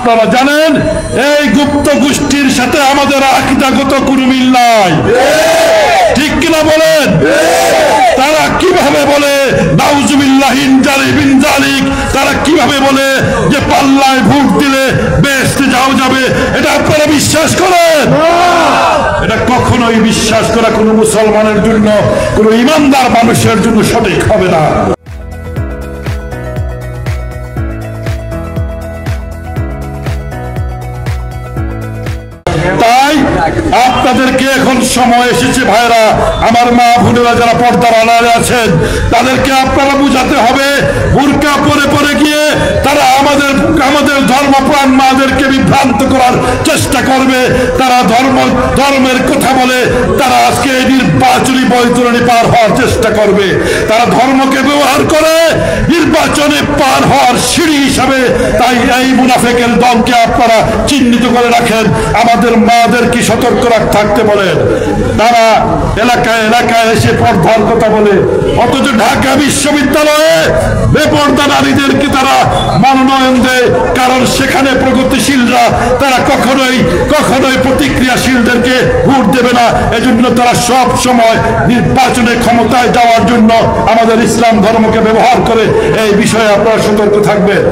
আপনারা জানেন এই গুপ্ত গোষ্ঠীর সাথে আমাদের আকীদাগত কোনো মিল নাই, ঠিক কিনা বলেন? তারা কিভাবে বলে নাউজুবিল্লাহি মিন যালিক, তারা কিভাবে বলে যে পাল্লায় ভোট দিলে বেহেশতে যাওয়া যাবে? এটা আপনারা বিশ্বাস করেন? এটা কখনোই বিশ্বাস করা কোনো মুসলমানের জন্য, কোনো ইমানদার মানুষের জন্য সঠিক হবে না। তাই আপনাদেরকে এখন সময় এসেছে ভাইরা, আমার মা বোনেরা যারা পর্দার আড়ালে আছেন তাদেরকে আপনারা বুঝাতে হবে, বুরকা পরে পরে গিয়ে তারা আমাদের ধর্মপ্রাণ মাদেরকে বিভ্রান্ত করার চেষ্টা করবে। তারা ধর্মের কথা বলে তারা আজকে নির্বাচনী বৈতরণী পার হওয়ার চেষ্টা করবে। তারা ধর্মকে ব্যবহার করে নির্বাচনে পার হওয়ার সিঁড়ি হিসাবে। তাই এই মুনাফিকের দলকে আপনারা চিহ্নিত করে রাখেন, আমাদের মাদের কি সতর্ক থাকতে বলেন। তারা এলাকায় এলাকায় এসে পর্দার কথা বলে, অথচ ঢাকা বিশ্ববিদ্যালয়ে বেপর্দা নারীদেরকে তারা মনোনয়ন দেয়, কারণ সেখানে প্রগতিশীলরা তারা কখনোই প্রতিক্রিয়াশীলদেরকে ভোট দেবে না। এজন্য তারা সব সময় নির্বাচনে ক্ষমতায় যাওয়ার জন্য আমাদের ইসলাম ধর্মকে ব্যবহার করে। এই বিষয়ে আপনারা সতর্ক থাকবেন।